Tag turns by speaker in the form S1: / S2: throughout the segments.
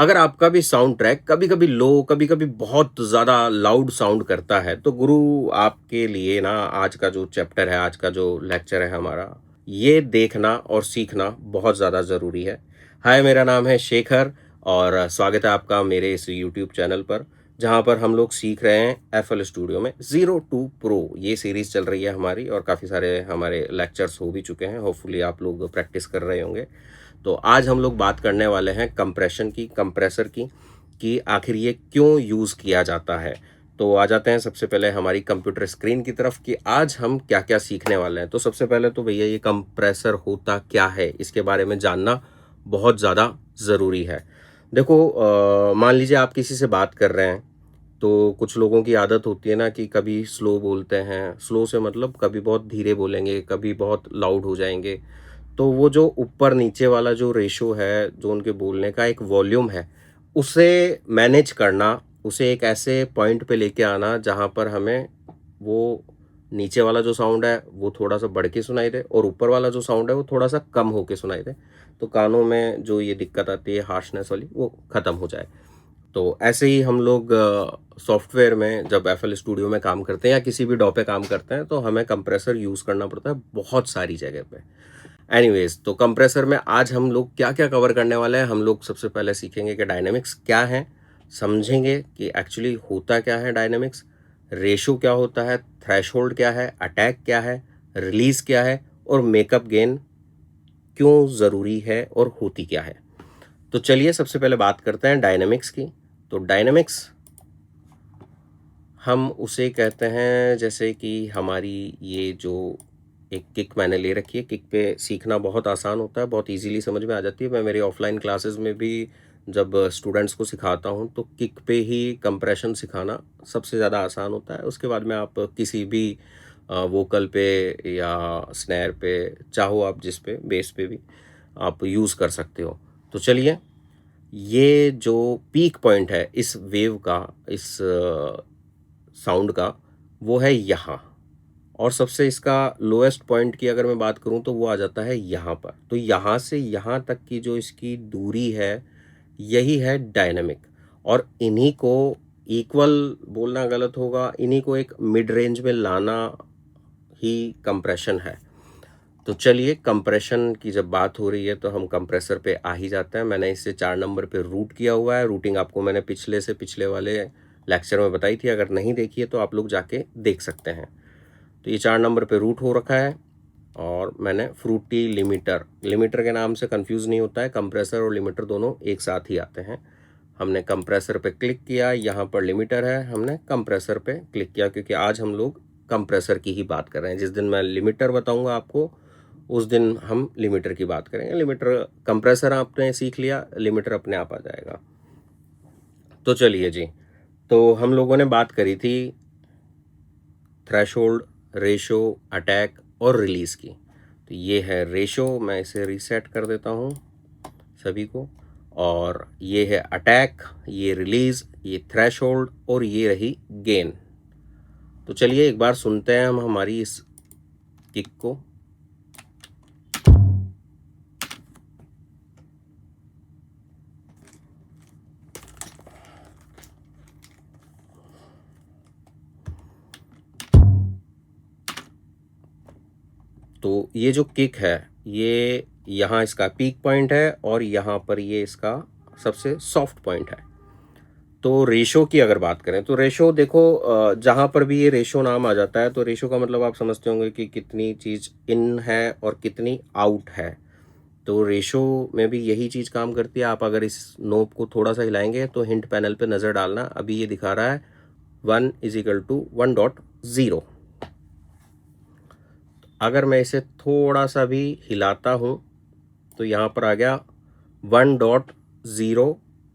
S1: अगर आपका भी साउंड ट्रैक कभी-कभी लो, कभी-कभी बहुत ज़्यादा लाउड साउंड करता है, तो गुरु आपके लिए ना आज का जो चैप्टर है, आज का जो लेक्चर है हमारा, ये देखना और सीखना बहुत ज़्यादा ज़रूरी है। हाय, मेरा नाम है शेखर और स्वागत है आपका मेरे इस यूट्यूब चैनल पर, जहाँ पर हम लोग सीख रहे हैं एफएल स्टूडियो में ज़ीरो टू प्रो। ये सीरीज़ चल रही है हमारी और काफ़ी सारे हमारे लेक्चर्स हो भी चुके हैं। होपफुली आप लोग प्रैक्टिस कर रहे होंगे। तो आज हम लोग बात करने वाले हैं कंप्रेशन की, कंप्रेसर की, कि आखिर ये क्यों यूज़ किया जाता है। तो आ जाते हैं सबसे पहले हमारी कंप्यूटर स्क्रीन की तरफ कि आज हम क्या-क्या सीखने वाले हैं। तो सबसे पहले तो भैया ये कंप्रेसर होता क्या है, इसके बारे में जानना बहुत ज़्यादा ज़रूरी है। देखो मान लीजिए आप किसी से बात कर रहे हैं, तो कुछ लोगों की आदत होती है ना कि कभी स्लो बोलते हैं, स्लो से मतलब कभी बहुत धीरे बोलेंगे, कभी बहुत लाउड हो जाएँगे। तो वो जो ऊपर-नीचे वाला जो रेशो है, जो उनके बोलने का एक वॉल्यूम है, उसे मैनेज करना, उसे एक ऐसे पॉइंट पे लेके आना जहाँ पर हमें वो नीचे वाला जो साउंड है, वो थोड़ा-सा बढ़ के सुनाई दे और ऊपर वाला जो साउंड है, वो थोड़ा-सा कम होके सुनाई दे। तो कानों में जो ये दिक्कत आती है हार्शनेस वाली, वो खत्म हो जाए। तो ऐसे ही हम लोग सॉफ्टवेयर में जब एफएल स्टूडियो में काम करते हैं या किसी भी डॉ पे काम करते हैं, तो हमें कंप्रेसर यूज़ करना पड़ता है बहुत सारी जगह पे। एनीवेज़, तो कंप्रेसर में आज हम लोग क्या-क्या कवर करने वाले हैं, हम लोग सबसे पहले सीखेंगे कि डायनामिक्स क्या है, समझेंगे कि एक्चुअली होता क्या है डायनामिक्स, रेशो क्या होता है, थ्रेशोल्ड क्या है, अटैक क्या है, रिलीज़ क्या है और मेकअप गेन क्यों ज़रूरी है और होती क्या है। तो चलिए सबसे पहले बात करते हैं डायनामिक्स की। तो डायनामिक्स हम उसे कहते हैं जैसे कि हमारी ये जो एक किक मैंने ले रखी है, किक पे सीखना बहुत आसान होता है, बहुत इजीली समझ में आ जाती है। मैं मेरी ऑफलाइन क्लासेस में भी जब स्टूडेंट्स को सिखाता हूँ तो किक पे ही कंप्रेशन सिखाना सबसे ज़्यादा आसान होता है। उसके बाद में आप किसी भी वोकल पे या स्नैर पे, चाहो आप जिस पे, बेस पे भी आप यूज़ कर सकते हो। तो चलिए, ये जो पीक पॉइंट है इस वेव का, इस साउंड का, वो है यहाँ। और सबसे इसका लोएस्ट पॉइंट की अगर मैं बात करूँ तो वो आ जाता है यहाँ पर। तो यहाँ से यहाँ तक की जो इसकी दूरी है, यही है डायनामिक। और इन्हीं को इक्वल बोलना गलत होगा, इन्हीं को एक मिड रेंज में लाना ही कंप्रेशन है। तो चलिए, कंप्रेशन की जब बात हो रही है तो हम कंप्रेसर पे आ ही जाते हैं। मैंने इसे 4 नंबर पे रूट किया हुआ है। रूटिंग आपको मैंने पिछले से पिछले वाले लेक्चर में बताई थी। अगर नहीं देखी है तो आप लोग जाके देख सकते हैं। तो ये 4 नंबर पे रूट हो रखा है और मैंने फ्रूटी लिमिटर, लिमिटर के नाम से कंफ्यूज नहीं होता है, कंप्रेसर और लिमिटर दोनों एक साथ ही आते हैं। हमने कंप्रेसर पे क्लिक किया, यहाँ पर लिमिटर है, हमने कंप्रेसर पे क्लिक किया क्योंकि आज हम लोग कंप्रेसर की ही बात कर रहे हैं। जिस दिन मैं लिमिटर बताऊंगा आपको, उस दिन हम लिमिटर की बात करेंगे। लिमिटर, कंप्रेसर आपने सीख लिया, लिमिटर अपने आप आ जाएगा। तो चलिए जी, तो हम लोगों ने बात करी थी थ्रेशोल्ड, रेशो, अटैक और रिलीज़ की। तो ये है रेशो, मैं इसे रीसेट कर देता हूँ सभी को। और ये है अटैक, ये रिलीज़, ये थ्रेशोल्ड और ये रही गेन। तो चलिए एक बार सुनते हैं हम हमारी इस किक को। तो ये जो किक है, ये यहाँ इसका पीक पॉइंट है और यहाँ पर ये इसका सबसे सॉफ्ट पॉइंट है। तो रेशो की अगर बात करें तो रेशो देखो, जहाँ पर भी ये रेशो नाम आ जाता है तो रेशो का मतलब आप समझते होंगे कि कितनी चीज़ इन है और कितनी आउट है। तो रेशो में भी यही चीज़ काम करती है। आप अगर इस नोब को थोड़ा सा हिलाएंगे तो हिंट पैनल पे नज़र डालना, अभी ये दिखा रहा है 1 = 1.0। अगर मैं इसे थोड़ा सा भी हिलाता हूँ तो यहाँ पर आ गया 1.0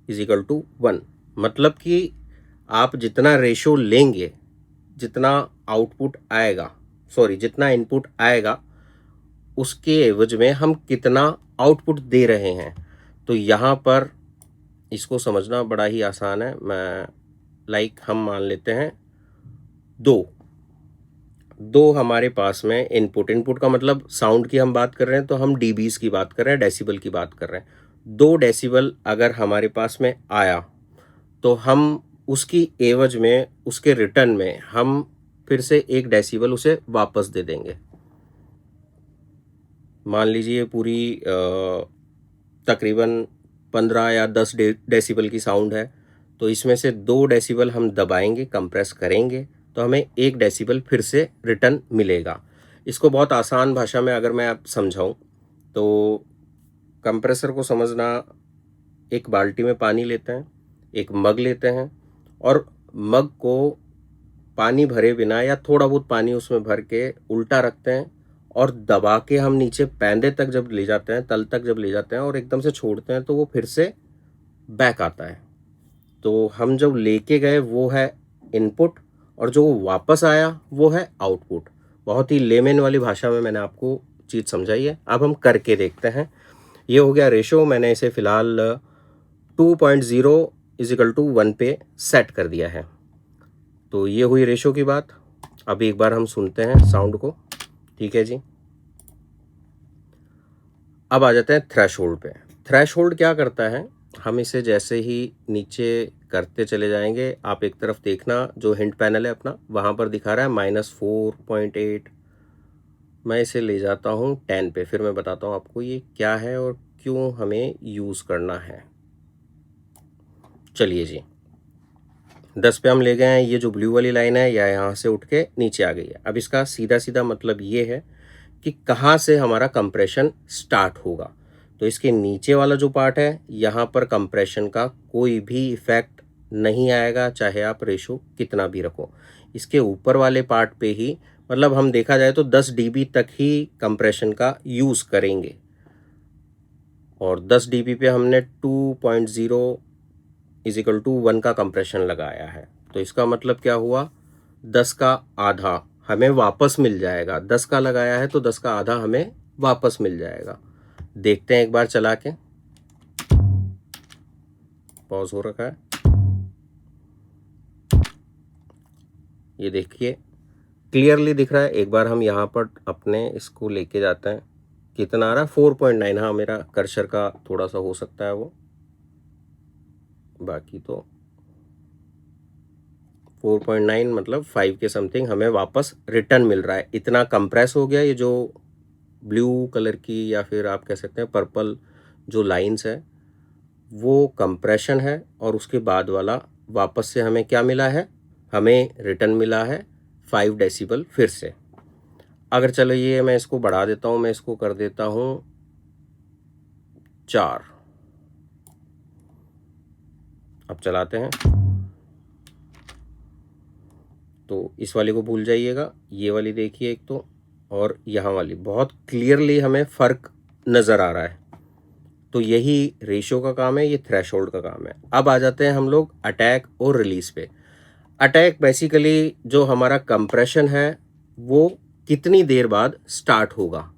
S1: = 1। मतलब कि आप जितना रेशो लेंगे, जितना आउटपुट आएगा, सॉरी जितना इनपुट आएगा, उसके एवज में हम कितना आउटपुट दे रहे हैं। तो यहाँ पर इसको समझना बड़ा ही आसान है। मैं हम मान लेते हैं दो हमारे पास में इनपुट का मतलब साउंड की हम बात कर रहे हैं तो हम डीबीज की बात कर रहे हैं, डेसिबल की बात कर रहे हैं। 2 डेसिबल अगर हमारे पास में आया तो हम उसकी एवज में, उसके रिटर्न में हम फिर से 1 डेसिबल उसे वापस दे देंगे। मान लीजिए पूरी तकरीबन 15 या 10 डेसिबल की साउंड है, तो इसमें से 2 डेसिबल हम दबाएंगे, कंप्रेस करेंगे, तो हमें 1 डेसिबल फिर से रिटर्न मिलेगा। इसको बहुत आसान भाषा में अगर मैं आप समझाऊं तो कंप्रेसर को समझना, एक बाल्टी में पानी लेते हैं, एक मग लेते हैं और मग को पानी भरे बिना या थोड़ा बहुत पानी उसमें भर के उल्टा रखते हैं और दबा के हम नीचे पैंदे तक जब ले जाते हैं, तल तक जब ले जाते हैं और एकदम से छोड़ते हैं तो वो फिर से बैक आता है। तो हम जब लेके गए वो है इनपुट और जो वापस आया वो है आउटपुट। बहुत ही लेमन वाली भाषा में मैंने आपको चीज़ समझाई है। अब हम करके देखते हैं। ये हो गया रेशो, मैंने इसे फ़िलहाल 2.0 = 1 पे सेट कर दिया है। तो ये हुई रेशो की बात। अब एक बार हम सुनते हैं साउंड को। ठीक है जी। अब आ जाते हैं थ्रेशोल्ड पे। थ्रेशोल्ड क्या करता है, हम इसे जैसे ही नीचे करते चले जाएंगे, आप एक तरफ देखना जो हिंट पैनल है अपना, वहाँ पर दिखा रहा है -4.8। मैं इसे ले जाता हूँ 10 पे, फिर मैं बताता हूँ आपको ये क्या है और क्यों हमें यूज़ करना है। चलिए जी, 10 पे हम ले गए हैं। ये जो ब्लू वाली लाइन है या यहाँ से उठ के नीचे आ गई है। अब इसका सीधा सीधा मतलब ये है कि कहाँ से हमारा कंप्रेशन स्टार्ट होगा। तो इसके नीचे वाला जो पार्ट है, यहाँ पर कंप्रेशन का कोई भी इफेक्ट नहीं आएगा, चाहे आप रेशो कितना भी रखो। इसके ऊपर वाले पार्ट पे ही, मतलब हम देखा जाए तो 10 dB तक ही कंप्रेशन का यूज़ करेंगे और 10 dB पे हमने 2.0 = 1 का कंप्रेशन लगाया है। तो इसका मतलब क्या हुआ, 10 का आधा हमें वापस मिल जाएगा। 10 का लगाया है तो 10 का आधा हमें वापस मिल जाएगा। देखते हैं एक बार चला के। पॉज हो रखा है, ये देखिए क्लियरली दिख रहा है। एक बार हम यहाँ पर अपने इसको लेके जाते हैं, कितना आ रहा है 4.9। हाँ, मेरा कर्सर का थोड़ा सा हो सकता है वो, बाकी तो 4.9 मतलब 5 के समथिंग हमें वापस रिटर्न मिल रहा है। इतना कंप्रेस हो गया। ये जो ब्लू कलर की या फिर आप कह सकते हैं पर्पल जो लाइंस है वो कंप्रेशन है और उसके बाद वाला वापस से हमें क्या मिला है, हमें रिटर्न मिला है 5 डेसिबल फिर से। अगर चलो ये मैं इसको बढ़ा देता हूँ, मैं इसको कर देता हूँ 4। अब चलाते हैं तो इस वाली को भूल जाइएगा, ये वाली देखिए एक तो, और यहाँ वाली बहुत क्लियरली हमें फ़र्क नज़र आ रहा है। तो यही रेशियो का काम है, ये थ्रेशोल्ड का काम है। अब आ जाते हैं हम लोग अटैक और रिलीज पे। अटैक बेसिकली जो हमारा कंप्रेशन है वो कितनी देर बाद स्टार्ट होगा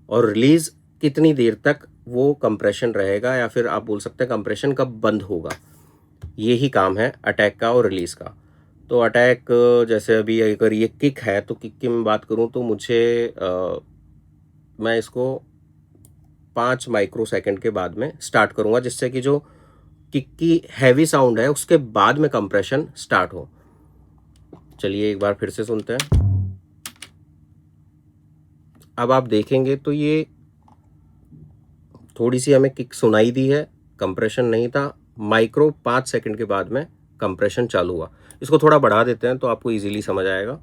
S1: और रिलीज कितनी देर तक वो कंप्रेशन रहेगा, या फिर आप बोल सकते हैं कंप्रेशन कब बंद होगा। यही काम है अटैक का और रिलीज का। तो अटैक, जैसे अभी अगर ये किक है तो किक की मैं बात करूं तो मुझे मैं इसको 5 माइक्रोसेकंड के बाद में स्टार्ट करूंगा, जिससे कि जो किक की हैवी साउंड है उसके बाद में कंप्रेशन स्टार्ट हो। चलिए एक बार फिर से सुनते हैं। अब आप देखेंगे तो ये थोड़ी सी हमें किक सुनाई दी है, कंप्रेशन नहीं था। माइक्रो 5 सेकंड के बाद में कंप्रेशन चालू हुआ। इसको थोड़ा बढ़ा देते हैं तो आपको इजीली समझ आएगा।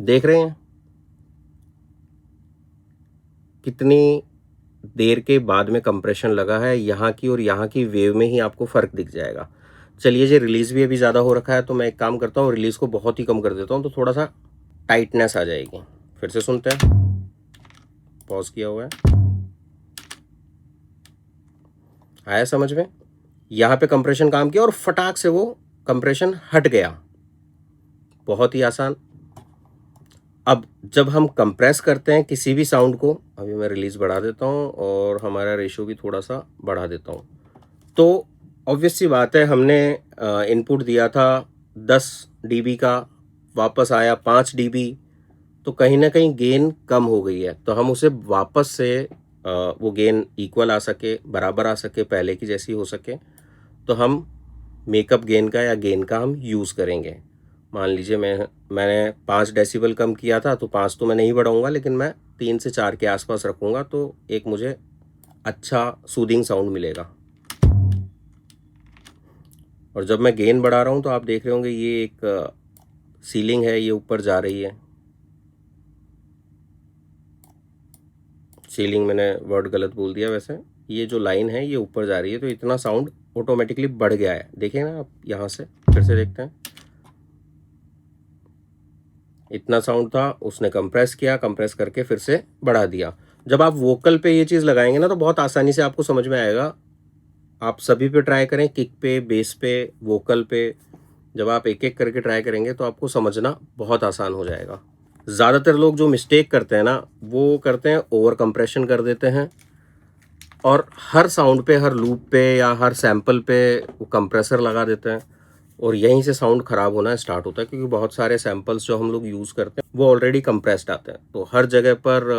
S1: देख रहे हैं कितनी देर के बाद में कंप्रेशन लगा है, यहाँ की और यहाँ की वेव में ही आपको फ़र्क दिख जाएगा। चलिए जी, रिलीज़ भी अभी ज़्यादा हो रखा है तो मैं एक काम करता हूँ, रिलीज़ को बहुत ही कम कर देता हूँ तो थोड़ा सा टाइटनेस आ जाएगी। फिर से सुनते हैं, पॉज किया हुआ है। आया समझ में? यहाँ पे कंप्रेशन काम किया और फटाक से वो कंप्रेशन हट गया। बहुत ही आसान। अब जब हम कंप्रेस करते हैं किसी भी साउंड को, अभी मैं रिलीज़ बढ़ा देता हूँ और हमारा रेशियो भी थोड़ा सा बढ़ा देता हूँ, तो ऑब्वियस सी बात है हमने इनपुट दिया था 10 dB का, वापस आया 5 dB, तो कहीं ना कहीं गेन कम हो गई है। तो हम उसे वापस से वो गेन इक्वल आ सके, बराबर आ सके, पहले की जैसी हो सके, तो हम मेकअप गेन का या गेन का हम यूज़ करेंगे। मान लीजिए मैंने 5 डेसिबल कम किया था, तो 5 तो मैं नहीं बढ़ाऊँगा, लेकिन मैं 3 से 4 के आसपास रखूँगा, तो एक मुझे अच्छा सूदिंग साउंड मिलेगा। और जब मैं गेन बढ़ा रहा हूँ तो आप देख रहे होंगे ये एक सीलिंग है, ये ऊपर जा रही है। सीलिंग मैंने वर्ड गलत बोल दिया, वैसे ये जो लाइन है ये ऊपर जा रही है, तो इतना साउंड ऑटोमेटिकली बढ़ गया है। देखिए ना आप, यहाँ से फिर से देखते हैं, इतना साउंड था, उसने कंप्रेस किया, कंप्रेस करके फिर से बढ़ा दिया। जब आप वोकल पे ये चीज़ लगाएंगे ना, तो बहुत आसानी से आपको समझ में आएगा। आप सभी पे ट्राई करें, किक पे, बेस पे, वोकल पे, जब आप एक एक करके ट्राई करेंगे तो आपको समझना बहुत आसान हो जाएगा। ज़्यादातर लोग जो मिस्टेक करते हैं ना, वो करते हैं ओवर कंप्रेशन कर देते हैं, और हर साउंड पे, हर लूप पे या हर सैंपल पे वो कंप्रेसर लगा देते हैं, और यहीं से साउंड ख़राब होना स्टार्ट होता है, क्योंकि बहुत सारे सैंपल्स जो हम लोग यूज़ करते हैं वो ऑलरेडी कंप्रेस्ड आते हैं, तो हर जगह पर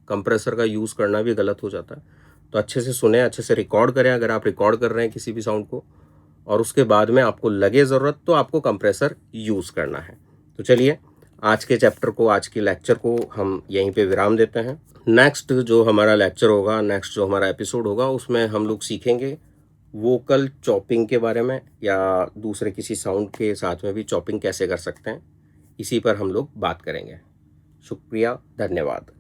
S1: कंप्रेसर का यूज़ करना भी गलत हो जाता है। तो अच्छे से सुने, अच्छे से रिकॉर्ड करें, अगर आप रिकॉर्ड कर रहे हैं किसी भी साउंड को, और उसके बाद में आपको लगे ज़रूरत तो आपको कंप्रेसर यूज़ करना है। तो चलिए, आज के चैप्टर को, आज के लेक्चर को हम यहीं पे विराम देते हैं। नेक्स्ट जो हमारा लेक्चर होगा, नेक्स्ट जो हमारा एपिसोड होगा, उसमें हम लोग सीखेंगे वोकल चॉपिंग के बारे में, या दूसरे किसी साउंड के साथ में भी चॉपिंग कैसे कर सकते हैं, इसी पर हम लोग बात करेंगे। शुक्रिया, धन्यवाद।